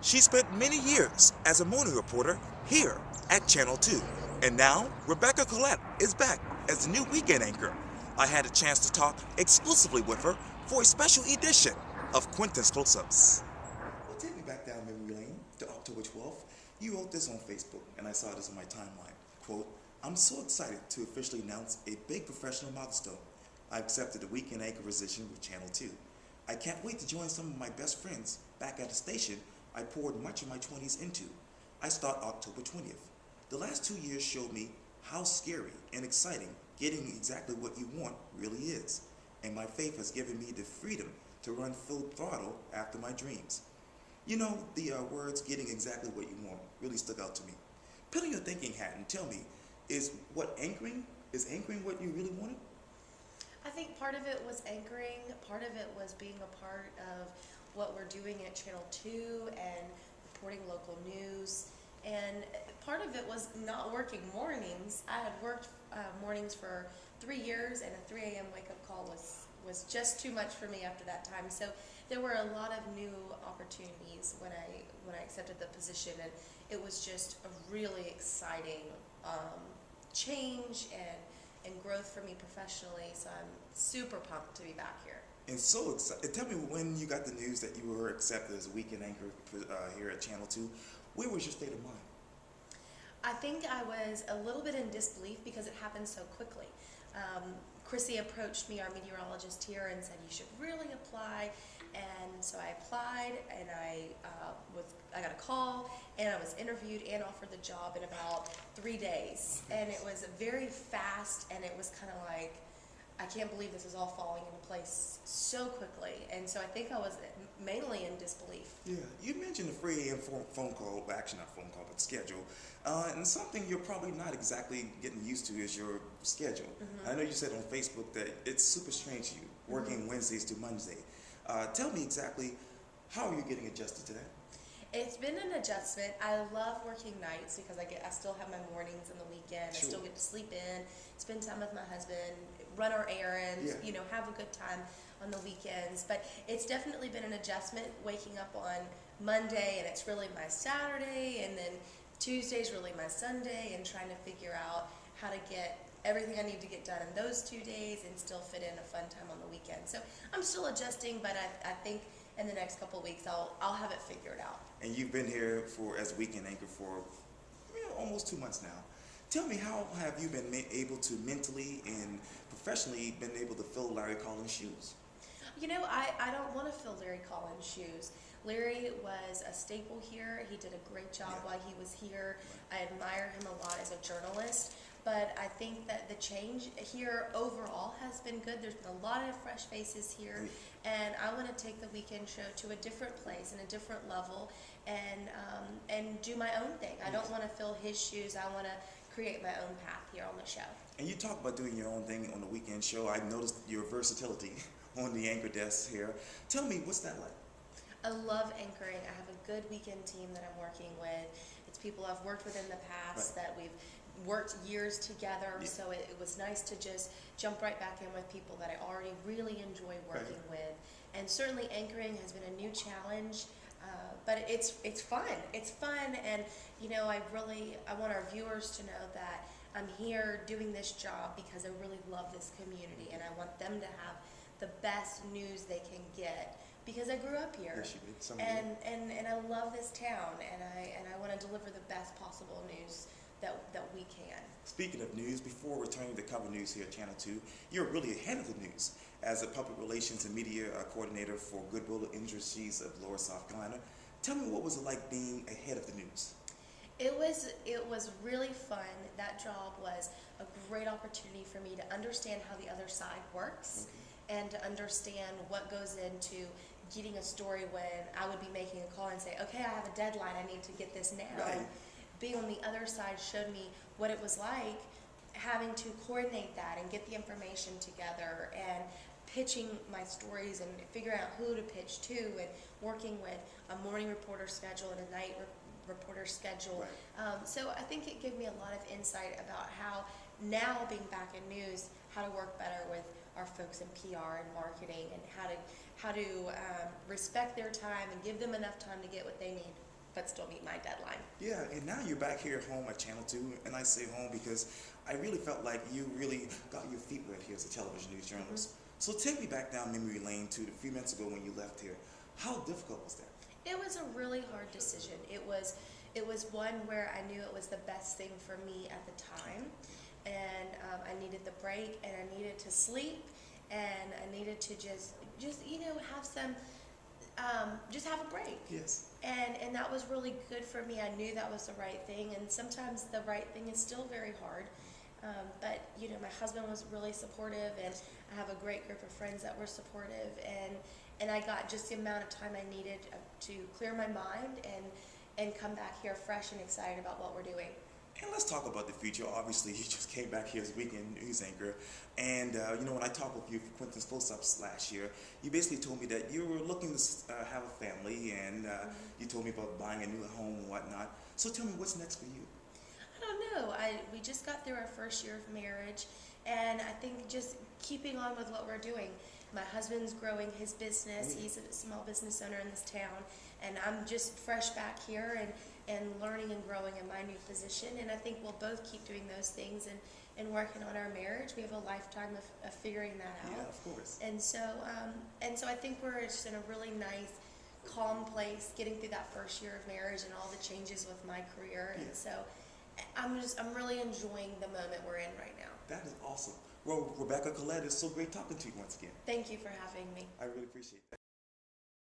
She spent many years as a morning reporter here at Channel 2. And now, Rebecca Collett is back as the new weekend anchor. I had a chance to talk exclusively with her for a special edition of Quintin's Close-Ups. Well, take me back down memory lane to October 12th. You wrote this on Facebook, and I saw this on my timeline. Quote, "I'm so excited to officially announce a big professional milestone. I accepted the weekend anchor position with Channel 2. I can't wait to join some of my best friends back at the station I poured much of my 20s into. I start October 20th. The last 2 years showed me how scary and exciting getting exactly what you want really is. And my faith has given me the freedom to run full throttle after my dreams." You know, the words "getting exactly what you want" really stuck out to me. Put on your thinking hat and tell me, is anchoring what you really wanted? I think part of it was anchoring, part of it was being a part of what we're doing at Channel 2 and reporting local news. And part of it was not working mornings. I had worked mornings for 3 years, and a 3 a.m. wake-up call was just too much for me after that time. So there were a lot of new opportunities when I accepted the position, and it was just a really exciting change and growth for me professionally. So I'm super pumped to be back here. And so excited. Tell me, when you got the news that you were accepted as a weekend anchor here at Channel 2, where was your state of mind? I think I was a little bit in disbelief because it happened so quickly. Chrissy approached me, our meteorologist here, and said, "You should really apply." And so I applied, and I got a call, and I was interviewed and offered the job in about 3 days. And it was very fast, and it was kind of like, I can't believe this is all falling into place so quickly. And so I think I was mainly in disbelief. Yeah, you mentioned the 3 a.m. phone call, well, actually not phone call, but schedule. And something you're probably not exactly getting used to is your schedule. I know you said on Facebook that it's super strange to you, working Wednesdays to Monday. Tell me exactly, how are you getting adjusted to that? It's been an adjustment. I love working nights because I still have my mornings and the weekend. Sure. I still get to sleep in, spend time with my husband, run our errands, Yeah. have a good time on the weekends. But it's definitely been an adjustment waking up on Monday and it's really my Saturday, and then Tuesday's really my Sunday, and trying to figure out how to get everything I need to get done in those 2 days and still fit in a fun time on the weekend. So I'm still adjusting, but I think in the next couple of weeks I'll have it figured out. And you've been here as weekend anchor for almost 2 months now. Tell me, how have you been able to mentally and professionally been able to fill Larry Collins' shoes? I don't want to fill Larry Collins' shoes. Larry was a staple here. He did a great job while he was here. I admire him a lot as a journalist. But I think that the change here overall has been good. There's been a lot of fresh faces here, and I want to take the weekend show to a different place and a different level, and do my own thing. I don't want to fill his shoes. I want to create my own path here on the show. And you talk about doing your own thing on the weekend show. I noticed your versatility on the anchor desk here. Tell me, what's that like? I love anchoring. I have a good weekend team that I'm working with. It's people I've worked with in the past that we've worked years together, so it was nice to just jump right back in with people that I already really enjoy working with. And certainly anchoring has been a new challenge, but it's fun. It's fun, and I want our viewers to know that I'm here doing this job because I really love this community, and I want them to have the best news they can get, because I grew up here. Yes, you did. And I love this town, and I want to deliver the best possible news that we can. Speaking of news, before returning to cover news here at Channel 2, you're really ahead of the news as a public relations and media coordinator for Goodwill Industries of Lower South Carolina. Tell me, what was it like being ahead of the news? It was really fun. That job was a great opportunity for me to understand how the other side works, and to understand what goes into getting a story when I would be making a call and say, okay, I have a deadline, I need to get this now. Right. Being on the other side showed me what it was like having to coordinate that and get the information together and pitching my stories and figuring out who to pitch to, and working with a morning reporter schedule and a night reporter schedule. So I think it gave me a lot of insight about how, now being back in news, how to work better with our folks in PR and marketing, and how to respect their time and give them enough time to get what they need. but still meet my deadline. Yeah, and now you're back here at home at Channel 2, and I say home because I really felt like you really got your feet wet here as a television news journalist. So take me back down memory lane to a few minutes ago when you left here. How difficult was that? It was a really hard decision. It was one where I knew it was the best thing for me at the time, and I needed the break, and I needed to sleep, and I needed to just have some just have a break. Yes. And that was really good for me. I knew that was the right thing, and sometimes the right thing is still very hard. But my husband was really supportive, and I have a great group of friends that were supportive, and I got just the amount of time I needed to clear my mind and come back here fresh and excited about what we're doing. And let's talk about the future. Obviously, you just came back here as weekend news anchor, and when I talked with you for Quintin's Close-Ups last year, you basically told me that you were looking to have a family, and you told me about buying a new home and whatnot. So tell me, what's next for you? I don't know. We just got through our first year of marriage, and I think just keeping on with what we're doing. My husband's growing his business. He's a small business owner in this town, and I'm just fresh back here and learning and growing in my new position. And I think we'll both keep doing those things and working on our marriage. We have a lifetime of figuring that out. Yeah, of course. And so I think we're just in a really nice, calm place, getting through that first year of marriage and all the changes with my career. And so I'm really enjoying the moment we're in right now. That is awesome. Well, Rebecca Collett, it's so great talking to you once again. Thank you for having me. I really appreciate that.